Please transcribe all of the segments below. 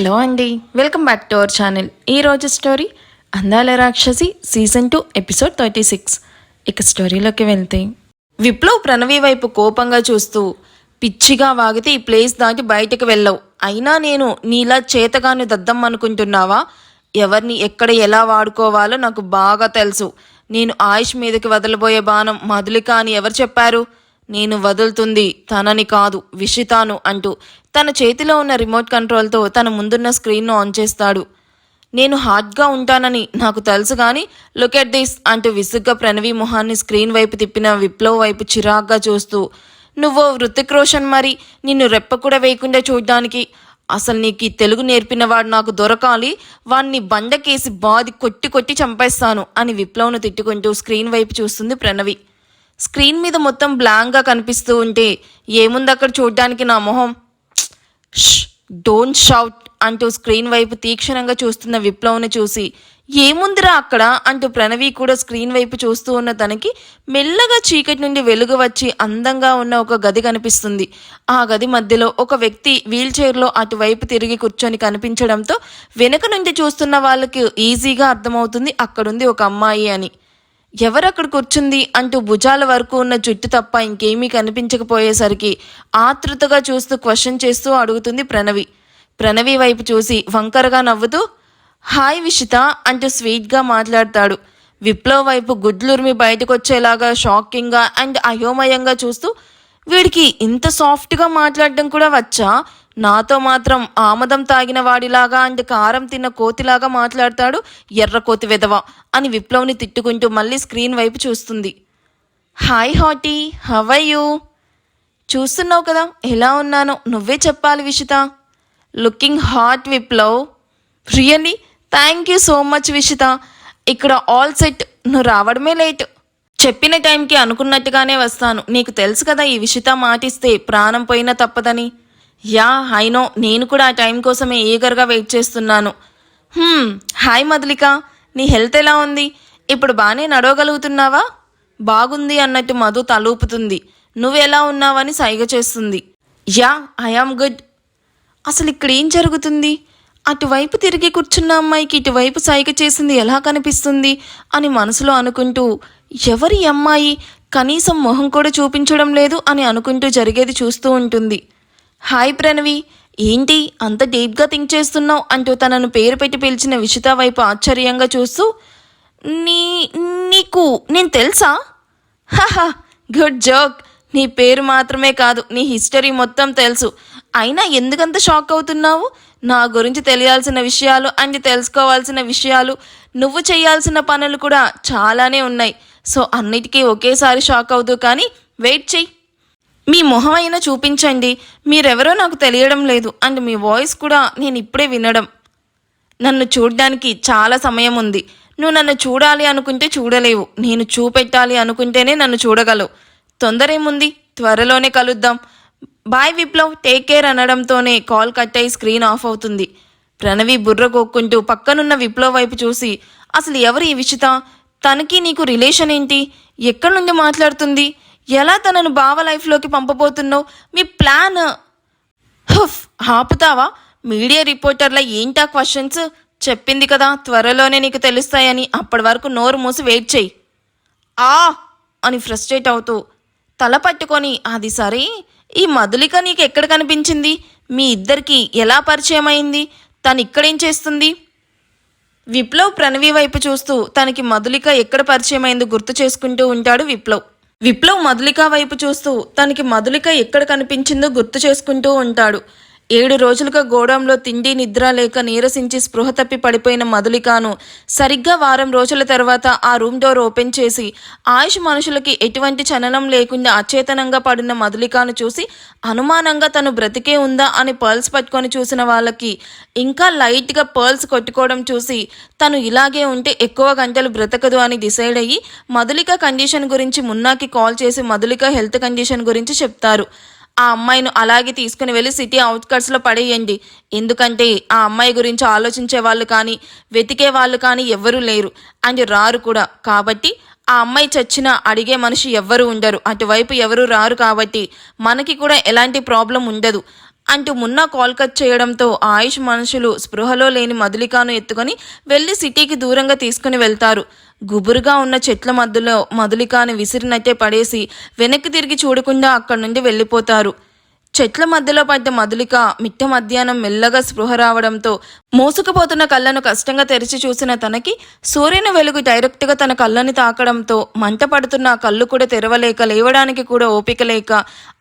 Hello అండి, welcome back to our channel. ఈరోజు story అందాల రాక్షసి సీజన్ 2 ఎపిసోడ్ 36. ఇక స్టోరీలోకి వెళ్తే విప్లవ్ ప్రణవి వైపు కోపంగా చూస్తూ, పిచ్చిగా వాగితే ఈ ప్లేస్ దాటి బయటకు వెళ్ళవు. అయినా నేను నీలా చేతగాని దద్దం అనుకుంటున్నావా? ఎవరిని ఎక్కడ ఎలా వాడుకోవాలో నాకు బాగా తెలుసు. నేను ఆయుష్ మీదకి వదలబోయే బాణం మధులిక అని ఎవరు చెప్పారు? నేను వదులుతుంది తనని కాదు, విషితాను అంటూ తన చేతిలో ఉన్న రిమోట్ కంట్రోల్తో తన ముందున్న స్క్రీన్ను ఆన్ చేస్తాడు. నేను హాట్గా ఉంటానని నాకు తెలుసు కానీ లుక్ ఎట్ దిస్ అంటూ విసుగ్గా ప్రణవి మొహాన్ని స్క్రీన్ వైపు తిప్పిన విప్లవ్ వైపు చిరాగ్గా చూస్తూ, నువ్వు హృతిక్ రోషన్ మరి నిన్ను రెప్ప కూడా వేయకుండా చూడ్డానికి. అసలు నీకు ఈ తెలుగు నేర్పినవాడు నాకు దొరకాలి, వాణ్ణి బండకేసి బాది కొట్టి కొట్టి చంపేస్తాను అని విప్లవ్ను తిట్టుకుంటూ స్క్రీన్ వైపు చూస్తుంది ప్రణవి. స్క్రీన్ మీద మొత్తం బ్లాంక్గా కనిపిస్తూ ఉంటే ఏముంది అక్కడ చూడ్డానికి నా మొహం? డోంట్ షౌట్ అంటూ స్క్రీన్ వైపు తీక్షణంగా చూస్తున్న విప్లవ్ని చూసి, ఏముందిరా అక్కడ అంటూ ప్రణవి కూడా స్క్రీన్ వైపు చూస్తూ ఉన్న తనకి మెల్లగా చీకటి నుండి వెలుగు వచ్చి అందంగా ఉన్న ఒక గది కనిపిస్తుంది. ఆ గది మధ్యలో ఒక వ్యక్తి వీల్ చైర్లో అటువైపు తిరిగి కూర్చొని కనిపించడంతో వెనుక నుండి చూస్తున్న వాళ్ళకి ఈజీగా అర్థమవుతుంది అక్కడుంది ఒక అమ్మాయి అని. ఎవరక్కడ కూర్చుంది అంటూ భుజాల వరకు ఉన్న జుట్టు తప్ప ఇంకేమీ కనిపించకపోయేసరికి ఆతృతగా చూస్తూ క్వశ్చన్ చేస్తూ అడుగుతుంది ప్రణవి. ప్రణవి వైపు చూసి వంకరగా నవ్వుతూ, హాయ్ విషిత అంటూ స్వీట్గా మాట్లాడతాడు. విప్లవ్ వైపు గుడ్లురిమి బయటకు వచ్చేలాగా షాకింగ్గా అండ్ అయోమయంగా చూస్తూ, వీడికి ఇంత సాఫ్ట్గా మాట్లాడడం కూడా వచ్చా? నాతో మాత్రం ఆమదం తాగిన వాడిలాగా అండ్ కారం తిన్న కోతిలాగా మాట్లాడతాడు, ఎర్ర కోతి వెదవ అని విప్లవ్ని తిట్టుకుంటూ మళ్ళీ స్క్రీన్ వైపు చూస్తుంది. Hi hottie, how are you? చూస్తున్నావు కదా ఎలా ఉన్నానో, నువ్వే చెప్పాలి Vishitha. Looking hot Viplav. Really thank you so much Vishitha. ఇక్కడ ఆల్ సెట్, నువ్వు రావడమే లేట్. చెప్పిన టైంకి అనుకున్నట్టుగానే వస్తాను. నీకు తెలుసు కదా ఈ విషిత మాటిస్తే ప్రాణం పోయినా తప్పదని. యా ఐనో, నేను కూడా ఆ టైం కోసమే ఈగర్గా వెయిట్ చేస్తున్నాను. హాయ్ మధులిక, నీ హెల్త్ ఎలా ఉంది? ఇప్పుడు బాగానే నడవగలుగుతున్నావా? బాగుంది అన్నట్టు మధు తలూపుతుంది. నువ్వెలా ఉన్నావని సైగ చేస్తుంది. Yeah I am good. అసలు ఇక్కడ ఏం జరుగుతుంది? అటువైపు తిరిగి కూర్చున్న అమ్మాయికి ఇటువైపు సైగ చేసింది ఎలా కనిపిస్తుంది అని మనసులో అనుకుంటూ, ఎవరి అమ్మాయి, కనీసం మొహం కూడా చూపించడం లేదు అని అనుకుంటూ జరిగేది చూస్తూ ఉంటుంది. హాయ్ ప్రణవి, ఏంటి అంత డీప్గా థింక్ చేస్తున్నావు అంటూ తనను పేరు పెట్టి పిలిచిన విషిత వైపు ఆశ్చర్యంగా చూస్తూ, నీకు నేను తెలుసా? హహా, గుడ్ జోక్. నీ పేరు మాత్రమే కాదు, నీ హిస్టరీ మొత్తం తెలుసు. అయినా ఎందుకంత షాక్ అవుతున్నావు? నా గురించి తెలియాల్సిన విషయాలు అండ్ తెలుసుకోవాల్సిన విషయాలు, నువ్వు చేయాల్సిన పనులు కూడా చాలానే ఉన్నాయి. సో అన్నిటికీ ఒకేసారి షాక్ అవుతూ కానీ వెయిట్ చెయ్యి. మీ మొహం అయినా చూపించండి. మీరెవరో నాకు తెలియడం లేదు అండ్ మీ వాయిస్ కూడా నేను ఇప్పుడే వినడం. నన్ను చూడడానికి చాలా సమయం ఉంది. నువ్వు నన్ను చూడాలి అనుకుంటే చూడలేవు, నేను చూపెట్టాలి అనుకుంటేనే నన్ను చూడగలవు. తొందర ఏముంది, త్వరలోనే కలుద్దాం. బాయ్ విప్లవ్, టేక్ కేర్ అనడంతోనే కాల్ కట్ అయి స్క్రీన్ ఆఫ్ అవుతుంది. ప్రణవి బుర్ర కొక్కుంటూ పక్కనున్న విప్లవ్ వైపు చూసి, అసలు ఎవరు ఈ విషిత? తనకి నీకు రిలేషన్ ఏంటి? ఎక్కడి నుండి మాట్లాడుతుంది? ఎలా తనను బావ లైఫ్లోకి పంపబోతున్నావు? మీ ప్లాన్? ఆపుతావా? మీడియా రిపోర్టర్ల ఏంటా క్వశ్చన్స్? చెప్పింది కదా త్వరలోనే నీకు తెలుస్తాయని. అప్పటి వరకు నోరు మూసి వెయిట్ చెయ్యి. అని ఫ్రస్ట్రేట్ అవుతూ తల పట్టుకొని, అది సరే, ఈ మధులిక నీకు ఎక్కడ కనిపించింది? మీ ఇద్దరికి ఎలా పరిచయం అయింది? తను ఇక్కడేం చేస్తుంది? విప్లవ్ ప్రణవి వైపు చూస్తూ తనకి మధులిక ఎక్కడ పరిచయం అయిందో గుర్తు చేసుకుంటూ ఉంటాడు విప్లవ్ మధులిక వైపు చూస్తూ తనకి మధులిక ఎక్కడ కనిపించిందో గుర్తు చేసుకుంటూ ఉంటాడు. 7 రోజులుగా గోడంలో తిండి నిద్ర లేక నీరసించి స్పృహ తప్పి పడిపోయిన మధులికను సరిగ్గా వారం రోజుల తర్వాత ఆ రూమ్ డోర్ ఓపెన్ చేసి ఆయుష్ మనుషులకి ఎటువంటి చలనం లేకుండా అచేతనంగా పడిన మధులికను చూసి అనుమానంగా తను బ్రతికే ఉందా అని పర్ల్స్ పట్టుకొని చూసిన వాళ్ళకి ఇంకా లైట్గా పర్ల్స్ కొట్టుకోవడం చూసి తను ఇలాగే ఉంటే ఎక్కువ గంటలు బ్రతకదు అని డిసైడ్ అయ్యి మధులిక కండిషన్ గురించి మున్నాకి కాల్ చేసి మధులిక హెల్త్ కండిషన్ గురించి చెప్తారు. ఆ అమ్మాయిను అలాగే తీసుకుని వెళ్ళి సిటీ అవుట్స్కట్స్లో పడేయండి. ఎందుకంటే ఆ అమ్మాయి గురించి ఆలోచించే వాళ్ళు కానీ వెతికే వాళ్ళు కానీ ఎవ్వరూ లేరు అండ్ రారు కూడా. కాబట్టి ఆ అమ్మాయి చచ్చినా అడిగే మనిషి ఎవ్వరూ ఉండరు, అటువైపు ఎవరూ రారు. కాబట్టి మనకి కూడా ఎలాంటి ప్రాబ్లం ఉండదు అంటూ మున్నా కాల్ కట్ చేయడంతో ఆయుష్ మనుషులు స్పృహలో లేని మధులికను ఎత్తుకొని వెళ్ళి సిటీకి దూరంగా తీసుకుని వెళ్తారు. గుబురుగా ఉన్న చెట్ల మధ్యలో మధులికని విసిరినట్టే పడేసి వెనక్కి తిరిగి చూడకుండా అక్కడి నుండి వెళ్ళిపోతారు. చెట్ల మధ్యలో పడ్డ మధులిక మిట్ట మధ్యాహ్నం మెల్లగా స్పృహ రావడంతో మోసుకుపోతున్న కళ్ళను కష్టంగా తెరిచి చూసిన తనకి సూర్యుని వెలుగు డైరెక్ట్గా తన కళ్ళని తాకడంతో మంట పడుతున్న కళ్ళు కూడా తెరవలేక లేవడానికి కూడా ఓపిక లేక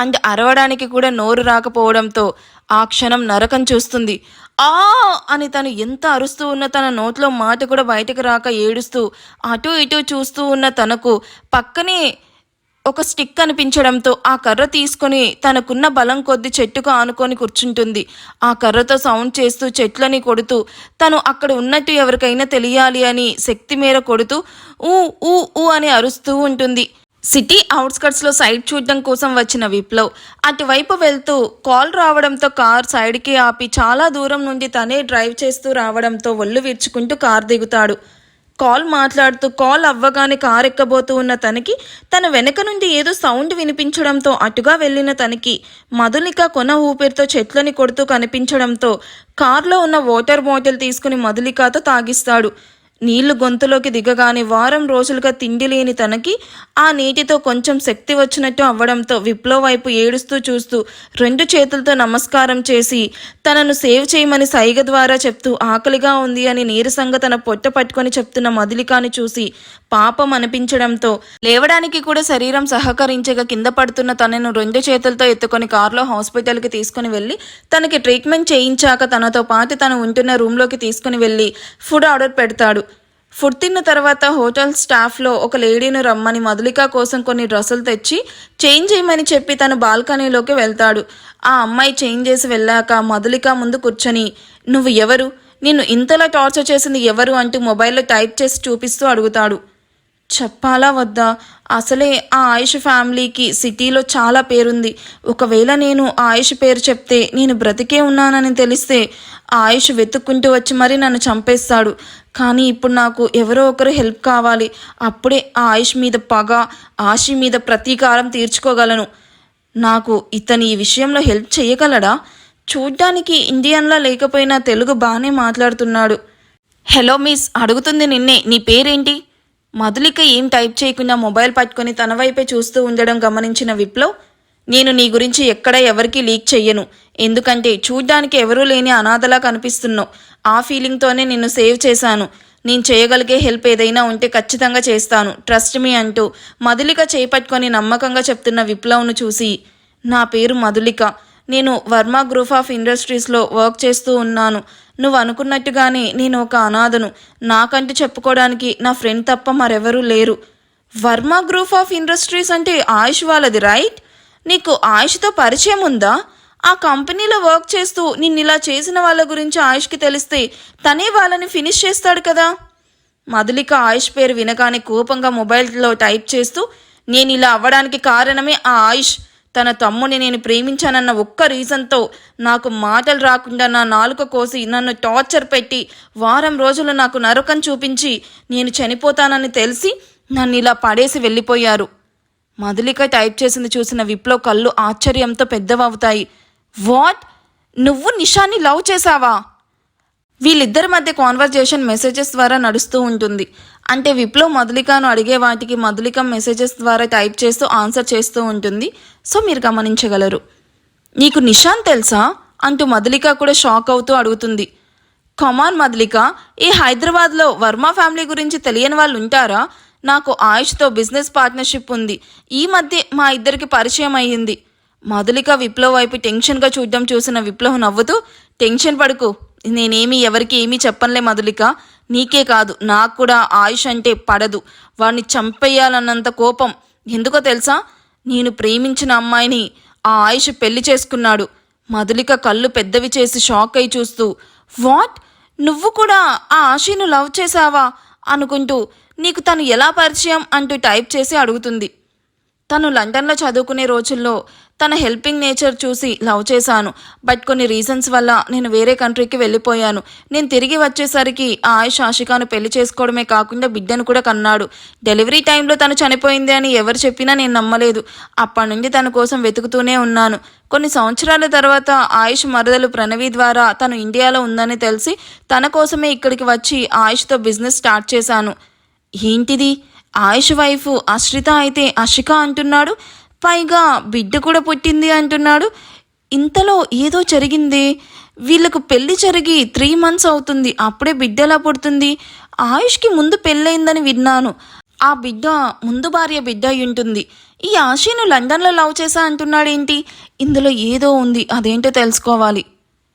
అండ్ అరవడానికి కూడా నోరు రాకపోవడంతో ఆ క్షణం నరకం చూస్తుంది. ఆ అని తను ఎంత అరుస్తూ ఉన్న తన నోట్లో మాట కూడా బయటకు రాక ఏడుస్తూ అటూ ఇటూ చూస్తూ ఉన్న తనకు పక్కనే ఒక స్టిక్ కనిపించడంతో ఆ కర్ర తీసుకొని తనకున్న బలం కొద్ది చెట్టుకు ఆనుకొని కూర్చుంటుంది. ఆ కర్రతో సౌండ్ చేస్తూ చెట్లని కొడుతూ తను అక్కడ ఉన్నట్టు ఎవరికైనా తెలియాలి అని శక్తి మేర కొడుతూ ఊ ఊ ఊ అని అరుస్తూ ఉంటుంది. సిటీ అవుట్స్కట్స్లో సైడ్ చూడడం కోసం వచ్చిన విప్లవ్ అటువైపు వెళ్తూ కాల్ రావడంతో కార్ సైడ్కి ఆపి చాలా దూరం నుండి తనే డ్రైవ్ చేస్తూ రావడంతో ఒళ్ళు విరుచుకుంటూ కార్ దిగుతాడు. కాల్ మాట్లాడుతూ కాల్ అవ్వగానే కార్ ఎక్కబోతూ ఉన్న తనకి తన వెనక నుండి ఏదో సౌండ్ వినిపించడంతో అటుగా వెళ్ళిన తనకి మధులిక కొన ఊపిరితో చెట్లని కొడుతూ కనిపించడంతో కార్లో ఉన్న వాటర్ బాటిల్ తీసుకుని మధులికతో తాగిస్తాడు. నీళ్లు గొంతులోకి దిగగానే వారం రోజులుగా తిండి లేని తనకి ఆ నీటితో కొంచెం శక్తి వచ్చినట్టు అవ్వడంతో విప్లవ్ వైపు ఏడుస్తూ చూస్తూ 2 చేతులతో నమస్కారం చేసి తనను సేవ్ చేయమని సైగ ద్వారా చెప్తూ ఆకలిగా ఉంది అని నీరసంగా తన పొట్ట పట్టుకొని చెప్తున్న మధులికని చూసి పాపం అనిపించడంతో లేవడానికి కూడా శరీరం సహకరించగా కింద పడుతున్న తనను 2 చేతులతో ఎత్తుకొని కారులో హాస్పిటల్కి తీసుకుని వెళ్ళి తనకి ట్రీట్మెంట్ చేయించాక తనతో పాటు తను ఉంటున్న రూమ్లోకి తీసుకుని వెళ్ళి ఫుడ్ ఆర్డర్ పెడతాడు. ఫుడ్ తిన్న తర్వాత హోటల్ స్టాఫ్లో ఒక లేడీని రమ్మని మధులిక కోసం కొన్ని డ్రెస్సులు తెచ్చి చేంజ్ చేయమని చెప్పి తను బాల్కనీలోకి వెళ్తాడు. ఆ అమ్మాయి చేంజ్ చేసి వెళ్ళాక మధులిక ముందు కూర్చొని నువ్వు ఎవరు, నిన్ను ఇంతలా టార్చర్ చేసింది ఎవరు అంటూ మొబైల్లో టైప్ చేసి చూపిస్తూ అడుగుతాడు. చెప్పాలా వద్దా? అసలే ఆ ఆయుష్ ఫ్యామిలీకి సిటీలో చాలా పేరుంది. ఒకవేళ నేను ఆయుష్ పేరు చెప్తే నేను బ్రతికే ఉన్నానని తెలిస్తే ఆయుష్ వెతుక్కుంటూ వచ్చి మరీ నన్ను చంపేస్తాడు. కానీ ఇప్పుడు నాకు ఎవరో ఒకరు హెల్ప్ కావాలి. అప్పుడే ఆ ఆయుష్ మీద పగ, ఆశి మీద ప్రతీకారం తీర్చుకోగలను. నాకు ఇతని ఈ విషయంలో హెల్ప్ చేయగలడా? చూడ్డానికి ఇండియన్లా లేకపోయినా తెలుగు బాగానే మాట్లాడుతున్నాడు. హలో మిస్, అడుగుతుంది నిన్నే, నీ పేరేంటి? మధులిక ఏం టైప్ చేయకుండా మొబైల్ పట్టుకొని తన వైపే చూస్తూ ఉండడం గమనించిన విప్లవ్ నేను నీ గురించి ఎక్కడ ఎవరికీ లీక్ చెయ్యను. ఎందుకంటే చూడ్డానికి ఎవరూ లేని అనాథలా కనిపిస్తున్నావు. ఆ ఫీలింగ్తోనే నిన్ను సేవ్ చేశాను. నేను చేయగలిగే హెల్ప్ ఏదైనా ఉంటే ఖచ్చితంగా చేస్తాను, ట్రస్ట్ మీ అంటూ మధులిక చేపట్టుకొని నమ్మకంగా చెప్తున్న విప్లవ్ను చూసి నా పేరు మధులిక, నేను వర్మ గ్రూప్ ఆఫ్ ఇండస్ట్రీస్లో వర్క్ చేస్తూ ఉన్నాను. నువ్వు అనుకున్నట్టుగానే నేను ఒక అనాథను. నాకంటూ చెప్పుకోవడానికి నా ఫ్రెండ్ తప్ప మరెవరూ లేరు. వర్మ గ్రూప్ ఆఫ్ ఇండస్ట్రీస్ అంటే ఆయుష్ వాళ్ళది రైట్? నీకు ఆయుష్తో పరిచయం ఉందా? ఆ కంపెనీలో వర్క్ చేస్తూ నిన్నిలా చేసిన వాళ్ళ గురించి ఆయుష్కి తెలిస్తే తనే వాళ్ళని ఫినిష్ చేస్తాడు కదా. మధులిక ఆయుష్ పేరు వినగానే కోపంగా మొబైల్లో టైప్ చేస్తూ నేను ఇలా అవ్వడానికి కారణమే ఆ ఆయుష్. తన తమ్ముని నేను ప్రేమించానన్న ఒక్క రీజన్తో నాకు మాటలు రాకుండా నా నాలుక కోసి నన్ను టార్చర్ పెట్టి వారం రోజులు నాకు నరకం చూపించి నేను చనిపోతానని తెలిసి నన్ను ఇలా పడేసి వెళ్ళిపోయారు. మధులిక టైప్ చేసింది చూసిన విప్లవ్ కళ్ళు ఆశ్చర్యంతో పెద్దవవుతాయి. వాట్, నువ్వు నిషాని లవ్ చేశావా? వీళ్ళిద్దరి మధ్య కాన్వర్జేషన్ మెసేజెస్ ద్వారా నడుస్తూ ఉంటుంది. అంటే విప్లవ్ మధులికను అడిగే వాటికి మధులిక మెసేజెస్ ద్వారా టైప్ చేస్తూ ఆన్సర్ చేస్తూ ఉంటుంది. సో మీరు గమనించగలరు. నీకు నిషాన్ తెలుసా అంటూ మధులిక కూడా షాక్ అవుతూ అడుగుతుంది. కమాన్ మధులిక, ఈ హైదరాబాద్లో వర్మ ఫ్యామిలీ గురించి తెలియని వాళ్ళు ఉంటారా? నాకు ఆయుష్తో బిజినెస్ పార్ట్నర్షిప్ ఉంది. ఈ మధ్య మా ఇద్దరికి పరిచయం అయ్యింది. మధులిక విప్లవ్ వైపు టెన్షన్గా చూడడం చూసిన విప్లవ్ నవ్వుతూ టెన్షన్ పడుకు, నేనేమీ ఎవరికి ఏమీ చెప్పనులే మధులిక. నీకే కాదు నాకు కూడా ఆయుష్ అంటే పడదు. వాడిని చంపేయాలన్నంత కోపం. ఎందుకో తెలుసా? నేను ప్రేమించిన అమ్మాయిని ఆ ఆయుష్ పెళ్లి చేసుకున్నాడు. మధులిక కళ్ళు పెద్దవి చేసి షాక్ అయి చూస్తూ వాట్, నువ్వు కూడా ఆ ఆశీను లవ్ చేశావా అనుకుంటూ నీకు తను ఎలా పరిచయం అంటూ టైప్ చేసి అడుగుతుంది. తను లండన్లో చదువుకునే రోజుల్లో తన హెల్పింగ్ నేచర్ చూసి లవ్ చేశాను. బట్ కొన్ని రీజన్స్ వల్ల నేను వేరే కంట్రీకి వెళ్ళిపోయాను. నేను తిరిగి వచ్చేసరికి ఆయుష్ ఆషికాను పెళ్లి చేసుకోవడమే కాకుండా బిడ్డను కూడా కన్నాడు. డెలివరీ టైంలో తను చనిపోయింది అని ఎవరు చెప్పినా నేను నమ్మలేదు. అప్పటి నుండి తన కోసం వెతుకుతూనే ఉన్నాను. కొన్ని సంవత్సరాల తర్వాత ఆయుష్ మరదలు ప్రణవి ద్వారా తను ఇండియాలో ఉందని తెలిసి తన కోసమే ఇక్కడికి వచ్చి ఆయుష్తో బిజినెస్ స్టార్ట్ చేశాను. ఏంటిది, ఆయుష్ వైఫ్ అశ్రిత అయితే అషిక అంటున్నాడు, పైగా బిడ్డ కూడా పుట్టింది అంటున్నాడు. ఇంతలో ఏదో జరిగింది. వీళ్ళకు పెళ్లి జరిగి 3 months అవుతుంది, అప్పుడే బిడ్డ ఎలా పుడుతుంది? ఆయుష్కి ముందు పెళ్ళయిందని విన్నాను. ఆ బిడ్డ ముందు భార్య బిడ్డ అయి ఉంటుంది. ఈ ఆశీను లండన్లో లవ్ చేశా అంటున్నాడేంటి? ఇందులో ఏదో ఉంది, అదేంటో తెలుసుకోవాలి.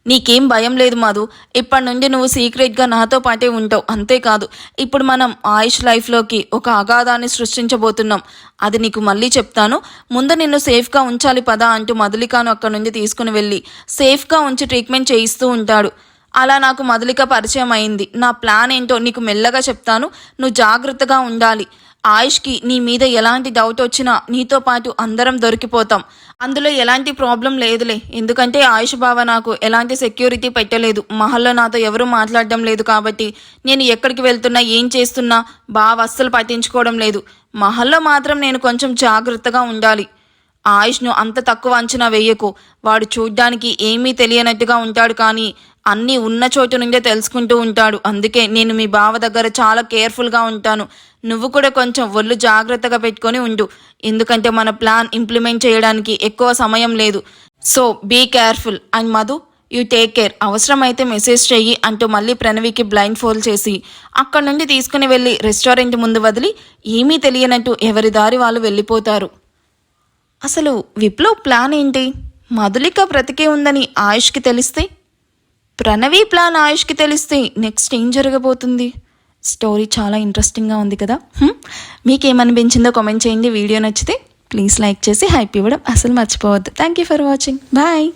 నీకేం భయం లేదు మధు, ఇప్పటి నుండి నువ్వు సీక్రెట్గా నాతో పాటే ఉంటావు. అంతేకాదు, ఇప్పుడు మనం ఆయుష్ లైఫ్లోకి ఒక అగాధాన్ని సృష్టించబోతున్నాం. అది నీకు మళ్ళీ చెప్తాను. ముందు నిన్ను సేఫ్గా ఉంచాలి పదా అంటూ మధులికను అక్కడి నుండి తీసుకుని వెళ్ళి సేఫ్గా ఉంచి ట్రీట్మెంట్ చేయిస్తూ ఉంటాడు. అలా నాకు మధులిక పరిచయం అయింది. నా ప్లాన్ ఏంటో నీకు మెల్లగా చెప్తాను, నువ్వు జాగ్రత్తగా ఉండాలి. ఆయుష్కి నీ మీద ఎలాంటి డౌట్ వచ్చినా నీతో పాటు అందరం దొరికిపోతాం. అందులో ఎలాంటి ప్రాబ్లం లేదులే, ఎందుకంటే ఆయుష్ బావ నాకు ఎలాంటి సెక్యూరిటీ పెట్టలేదు. మహల్లో నాతో ఎవరూ మాట్లాడడం లేదు కాబట్టి నేను ఎక్కడికి వెళ్తున్నా ఏం చేస్తున్నా బావ అస్సలు పట్టించుకోవడం లేదు. మహల్లో మాత్రం నేను కొంచెం జాగ్రత్తగా ఉండాలి. ఆయుష్ను అంత తక్కువ అంచనా వేయకు. వాడు చూడ్డానికి ఏమీ తెలియనట్టుగా ఉంటాడు, కానీ అన్నీ ఉన్న చోటు నుండే తెలుసుకుంటూ ఉంటాడు. అందుకే నేను మీ బావ దగ్గర చాలా కేర్ఫుల్గా ఉంటాను. నువ్వు కూడా కొంచెం ఒళ్ళు జాగ్రత్తగా పెట్టుకొని ఉండు, ఎందుకంటే మన ప్లాన్ ఇంప్లిమెంట్ చేయడానికి ఎక్కువ సమయం లేదు. So be careful and Madhu, you take care. అవసరమైతే మెసేజ్ చెయ్యి అంటూ మళ్ళీ ప్రణవికి బ్లైండ్ ఫోల్డ్ చేసి అక్కడి నుండి తీసుకుని వెళ్ళి రెస్టారెంట్ ముందు వదిలి ఏమీ తెలియనట్టు ఎవరి దారి వాళ్ళు వెళ్ళిపోతారు. అసలు విప్లవ్ ప్లాన్ ఏంటి? మధులిక బ్రతికే ఉందని ఆయుష్కి తెలిస్తే, ప్రణవి ప్లాన్ ఆయుష్కి తెలిస్తే నెక్స్ట్ ఏం జరగబోతుంది? స్టోరీ చాలా ఇంట్రెస్టింగ్గా ఉంది కదా. మీకేమనిపించిందో కామెంట్ చేయండి. వీడియో నచ్చితే ప్లీజ్ లైక్ చేసి హైప్ ఇవ్వడం అసలు మర్చిపోవద్దు. Thank you for watching. Bye.